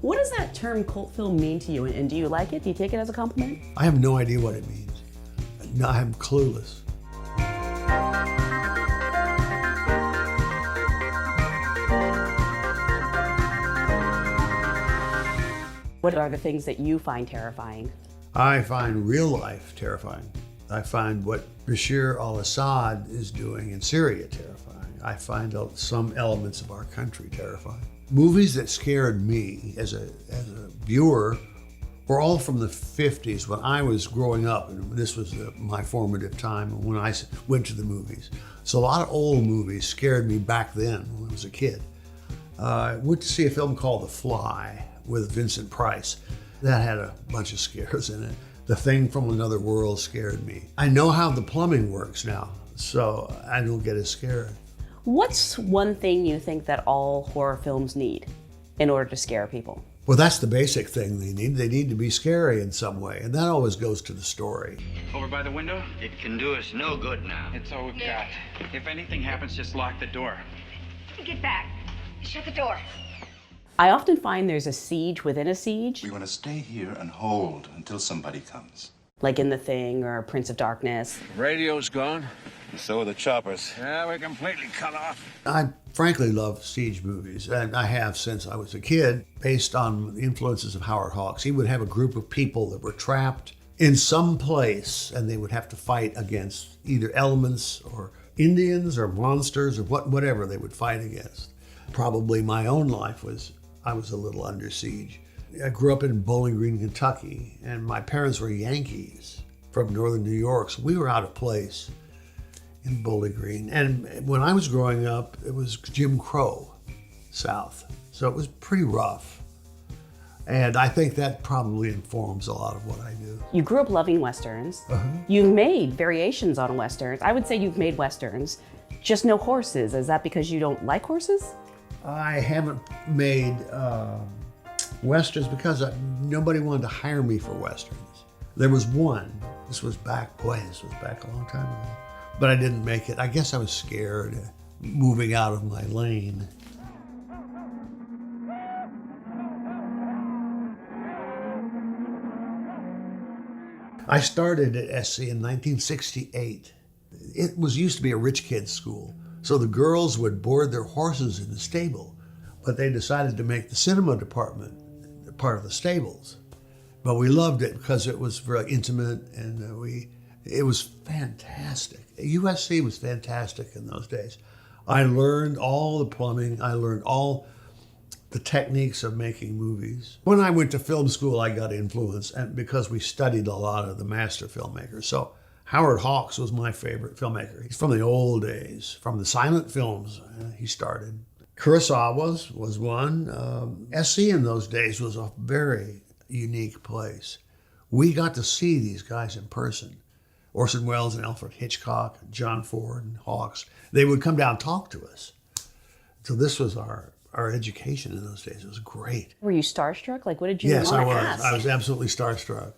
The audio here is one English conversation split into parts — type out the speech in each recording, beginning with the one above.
What does that term cult film mean to you, and do you like it? Do you take it as a compliment? I have no idea what it means. No, I'm clueless. What are the things that you find terrifying? I find real life terrifying. I find what Bashar al-Assad is doing in Syria terrifying. I find some elements of our country terrifying. Movies that scared me as a viewer were all from the 50s when I was growing up, and this was my formative time when I went to the movies. So a lot of old movies scared me back then when I was a kid. I went to see a film called The Fly with Vincent Price. That had a bunch of scares in it. The Thing from Another World scared me. I know how the plumbing works now, so I don't get as scared. What's one thing you think that all horror films need in order to scare people? Well, that's the basic thing they need. They need to be scary in some way, and that always goes to the story. Over by the window? It can do us no good now. It's all we've got. If anything happens, just lock the door. Get back. Shut the door. I often find there's a siege within a siege, We want to stay here and hold until somebody comes. like in The Thing or Prince of Darkness. Radio's gone. And so are the choppers. Yeah, we're completely cut off. I frankly love siege movies, and I have since I was a kid, based on the influences of Howard Hawks. He would have a group of people that were trapped in some place, and they would have to fight against either elements or Indians or monsters or whatever they would fight against. Probably my own life I was a little under siege. I grew up in Bowling Green, Kentucky, and my parents were Yankees from northern New York, so we were out of place in Bowling Green. And when I was growing up, it was Jim Crow South, so it was pretty rough. And I think that probably informs a lot of what I do. You grew up loving Westerns. You've made variations on Westerns. I would say you've made Westerns, just no horses. Is that because you don't like horses? I haven't made Westerns because nobody wanted to hire me for Westerns. There was one. This was back a long time ago. But I didn't make it. I guess I was scared moving out of my lane. I started at SC in 1968. It used to be a rich kid's school. So the girls would board their horses in the stable, but they decided to make the cinema department part of the stables. But we loved it because it was very intimate, and it was fantastic. USC was fantastic in those days. I learned all the plumbing. I learned all the techniques of making movies. When I went to film school, I got influenced, and because we studied a lot of the master filmmakers. So Howard Hawks was my favorite filmmaker. He's from the old days, from the silent films he started. Kurosawa was one. SC in those days was a very unique place. We got to see these guys in person. Orson Welles and Alfred Hitchcock, John Ford and Hawks. They would come down and talk to us. So this was our education in those days. It was great. Were you starstruck? Like, what did you Yes, want I to was. ask? I was absolutely starstruck.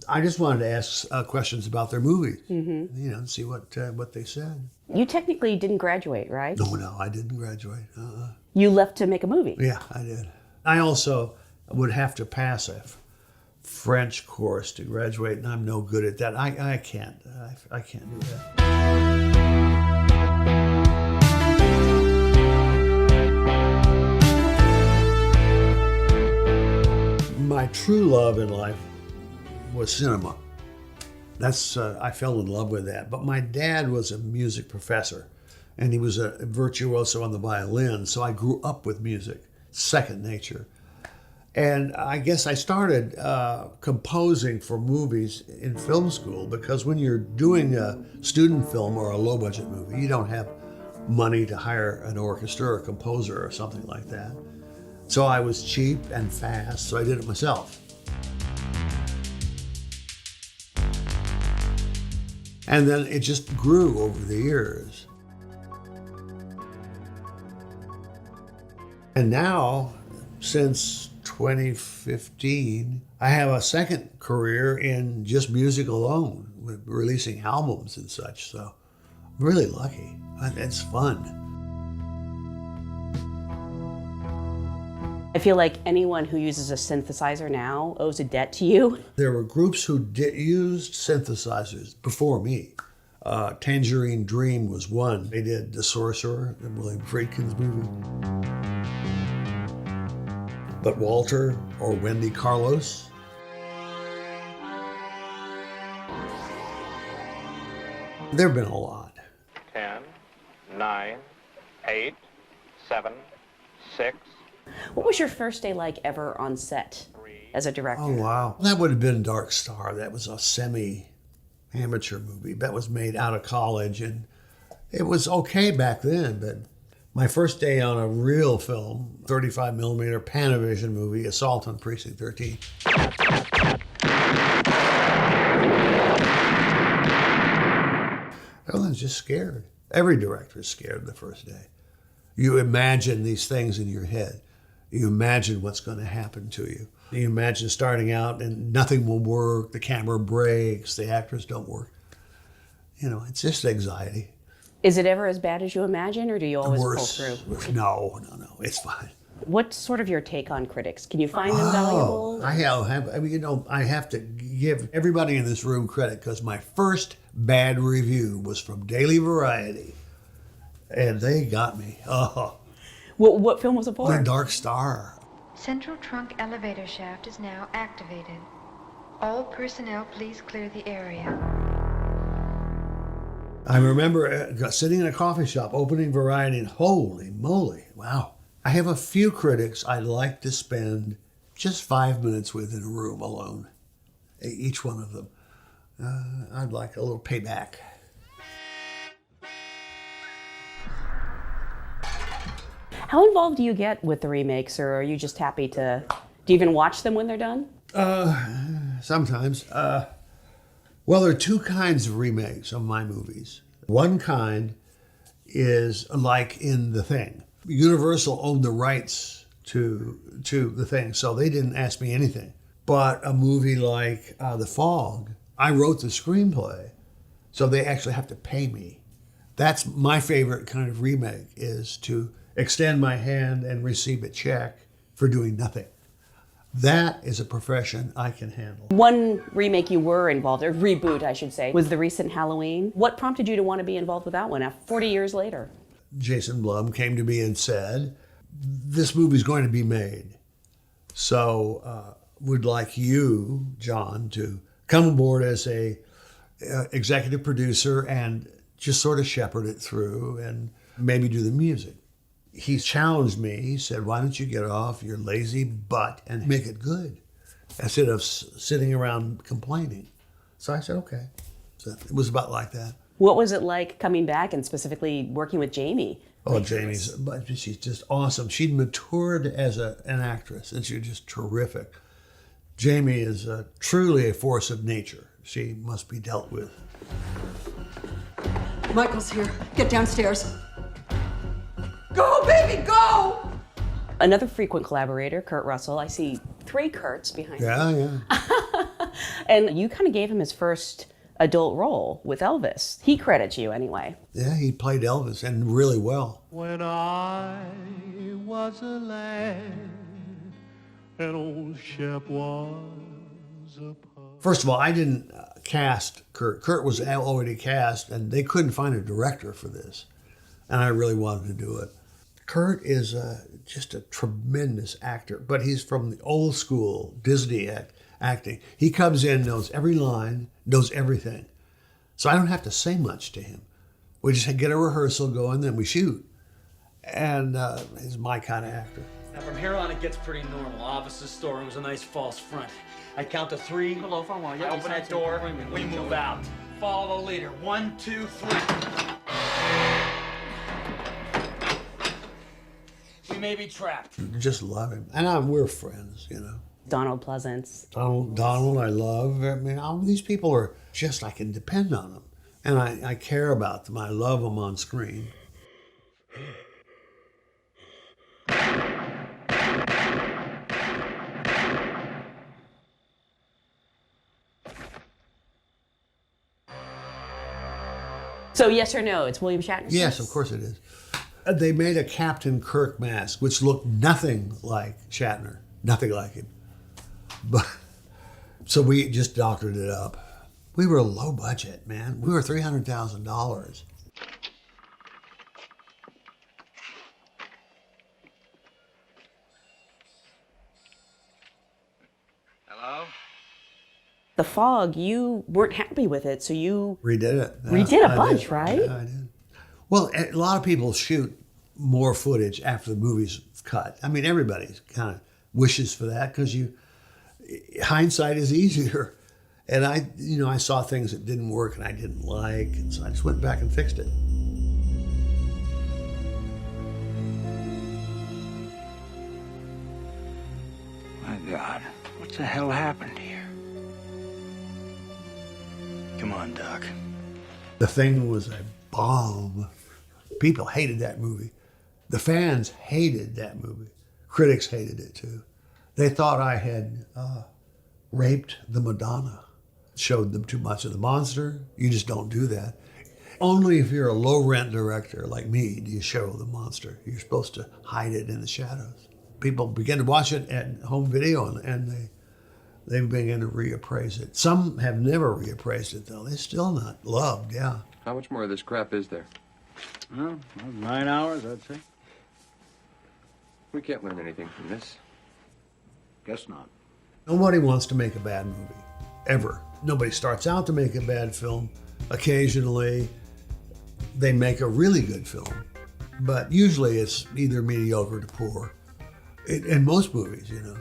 I just wanted to ask questions about their movies, and see what they said. You technically didn't graduate, right? No, I didn't graduate. You left to make a movie. Yeah, I did. I also would have to pass a French course to graduate, and I'm no good at that. I can't do that. My true love in life was cinema. I fell in love with that. But my dad was a music professor, and he was a virtuoso on the violin, so I grew up with music, second nature. And I guess I started composing for movies in film school, because when you're doing a student film or a low-budget movie, you don't have money to hire an orchestra or a composer or something like that. So I was cheap and fast, so I did it myself. And then it just grew over the years. And now, since 2015, I have a second career in just music alone, with releasing albums and such, so I'm really lucky. It's fun. I feel like anyone who uses a synthesizer now owes a debt to you. There were groups who used synthesizers before me. Tangerine Dream was one. They did The Sorcerer, the William Friedkin's movie. But Walter or Wendy Carlos. There have been a lot. 10, 9, 8, 7, 6. What was your first day like ever on set as a director? Oh, wow. That would have been Dark Star. That was a semi-amateur movie that was made out of college, and it was okay back then, but my first day on a real film, 35 millimeter Panavision movie, Assault on Precinct 13. Everyone's just scared. Every director is scared the first day. You imagine these things in your head. You imagine what's going to happen to you. You imagine starting out and nothing will work, the camera breaks, the actors don't work. You know, it's just anxiety. Is it ever as bad as you imagine, or do you always Worse. pull through? No, it's fine. What's sort of your take on critics? Can you find them valuable? I have to give everybody in this room credit because my first bad review was from Daily Variety, and they got me. Oh, What film was it for? The Dark Star. Central trunk elevator shaft is now activated. All personnel, please clear the area. I remember sitting in a coffee shop, opening Variety, and holy moly, wow. I have a few critics I'd like to spend just 5 minutes with in a room alone, each one of them. I'd like a little payback. How involved do you get with the remakes, or are you just happy to... Do you even watch them when they're done? Sometimes. Well, there are two kinds of remakes of my movies. One kind is like in The Thing. Universal owned the rights to The Thing, so they didn't ask me anything. But a movie like The Fog, I wrote the screenplay, so they actually have to pay me. That's my favorite kind of remake, is to extend my hand and receive a check for doing nothing. That is a profession I can handle. One remake you were involved, or reboot, I should say, was the recent Halloween. What prompted you to want to be involved with that one 40 years later? Jason Blum came to me and said, this movie's going to be made. So would like you, John, to come aboard as a executive producer and just sort of shepherd it through and maybe do the music. He challenged me. He said, why don't you get off your lazy butt and make it good instead of sitting around complaining? So I said, okay. So it was about like that. What was it like coming back and specifically working with Jamie? Oh, she's just awesome. She'd matured as an actress, and she's just terrific. Jamie is truly a force of nature. She must be dealt with. Michael's here. Get downstairs. Go, baby, go! Another frequent collaborator, Kurt Russell. I see 3 Kurts behind you. Yeah. And you kind of gave him his first adult role with Elvis. He credits you anyway. Yeah, he played Elvis, and really well. When I was a lad, an old Shep was a pup. First of all, I didn't cast Kurt. Kurt was already cast, and they couldn't find a director for this. And I really wanted to do it. Kurt is just a tremendous actor, but he's from the old school Disney acting. He comes in, knows every line, knows everything. So I don't have to say much to him. We just get a rehearsal going, then we shoot. And he's my kind of actor. Now from here on, it gets pretty normal. Office's storeroom's a nice false front. I count to 3. Hello, I open that door, we move out. Follow the leader. 1, 2, 3. We may be trapped. Just love him. And we're friends, you know. Donald Pleasance. Donald, I love. I mean, all these people are just, I can depend on them. And I care about them. I love them on screen. So yes or no, it's William Shatner? Yes, of course it is. They made a Captain Kirk mask, which looked nothing like Shatner, nothing like him. But so we just doctored it up. We were low budget, man. We were $300,000. Hello? The Fog, you weren't happy with it, so you Redid it. redid a I bunch, did. right? Yeah, I did. Well, a lot of people shoot more footage after the movie's cut. I mean, everybody kind of wishes for that because hindsight is easier. And I saw things that didn't work and I didn't like, and so I just went back and fixed it. My God, what the hell happened here? Come on, Doc. The Thing was a bomb. People hated that movie. The fans hated that movie. Critics hated it too. They thought I had raped the Madonna. Showed them too much of the monster. You just don't do that. Only if you're a low-rent director like me do you show the monster. You're supposed to hide it in the shadows. People begin to watch it at home video and they begin to reappraise it. Some have never reappraised it though. They're still not loved, yeah. How much more of this crap is there? Well, 9 hours, I'd say. We can't learn anything from this. Guess not. Nobody wants to make a bad movie, ever. Nobody starts out to make a bad film. Occasionally, they make a really good film, but usually it's either mediocre to poor. In most movies, you know.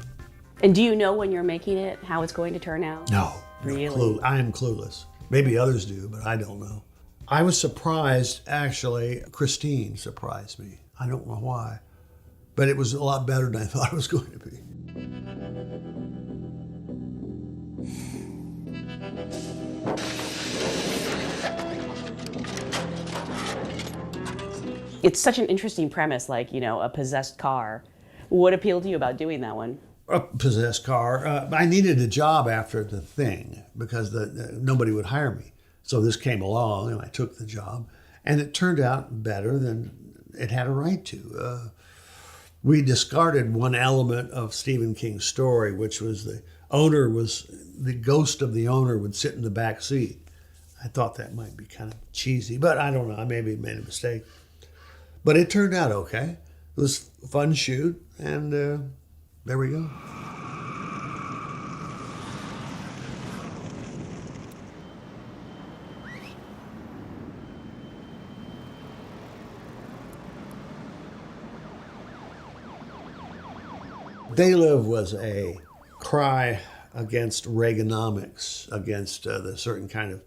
And do you know when you're making it, how it's going to turn out? No, Really? I am clueless. Maybe others do, but I don't know. I was surprised, actually. Christine surprised me. I don't know why, but it was a lot better than I thought it was going to be. It's such an interesting premise, like, a possessed car. What appealed to you about doing that one? A possessed car. I needed a job after The Thing because nobody would hire me. So this came along and I took the job, and it turned out better than it had a right to. We discarded one element of Stephen King's story, which was the ghost of the owner would sit in the back seat. I thought that might be kind of cheesy, but I don't know. I maybe made a mistake. But it turned out okay. It was a fun shoot, and there we go. They Live was a cry against Reaganomics, against the certain kind of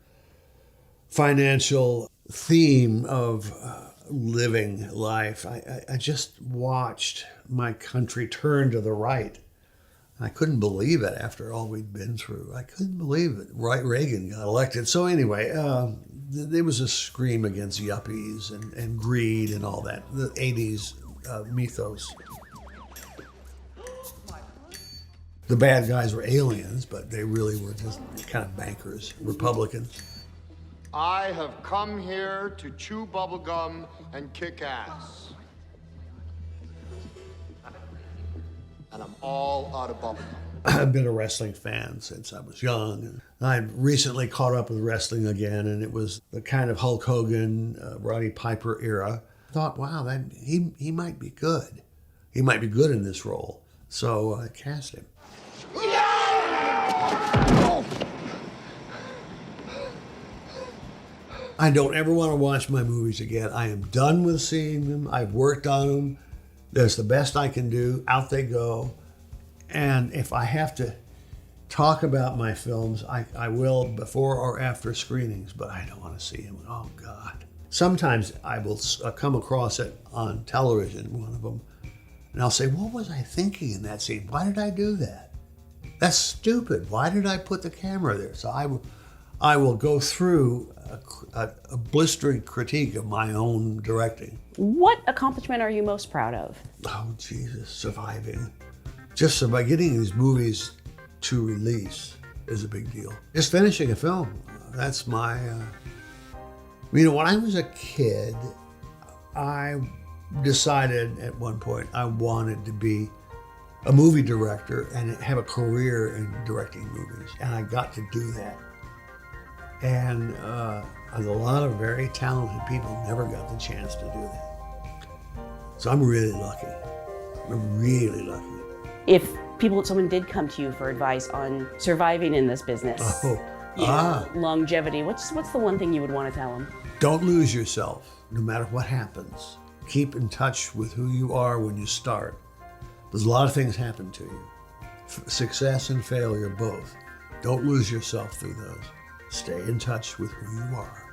financial theme of living life. I just watched my country turn to the right. I couldn't believe it after all we'd been through. I couldn't believe it. Reagan got elected. So anyway, there was a scream against yuppies and greed and all that, the 80s mythos. The bad guys were aliens, but they really were just kind of bankers, Republicans. I have come here to chew bubblegum and kick ass. And I'm all out of bubblegum. I've been a wrestling fan since I was young. And I recently caught up with wrestling again, and it was the kind of Hulk Hogan, Roddy Piper era. I thought, wow, he might be good. He might be good in this role. So I cast him. I don't ever want to watch my movies again. I am done with seeing them. I've worked on them. That's the best I can do. Out they go. And if I have to talk about my films, I will before or after screenings, but I don't want to see them. Oh, God. Sometimes I will come across it on television, one of them, and I'll say, what was I thinking in that scene? Why did I do that? That's stupid. Why did I put the camera there? So I will go through a blistering critique of my own directing. What accomplishment are you most proud of? Oh, Jesus, surviving. Just by getting these movies to release is a big deal. Just finishing a film, that's my... when I was a kid, I decided at one point I wanted to be a movie director and have a career in directing movies, and I got to do that. And a lot of very talented people never got the chance to do that. So I'm really lucky. I'm really lucky. If someone did come to you for advice on surviving in this business, longevity, what's the one thing you would want to tell them? Don't lose yourself, no matter what happens. Keep in touch with who you are when you start. There's a lot of things happen to you. Success and failure both. Don't lose yourself through those. Stay in touch with who you are.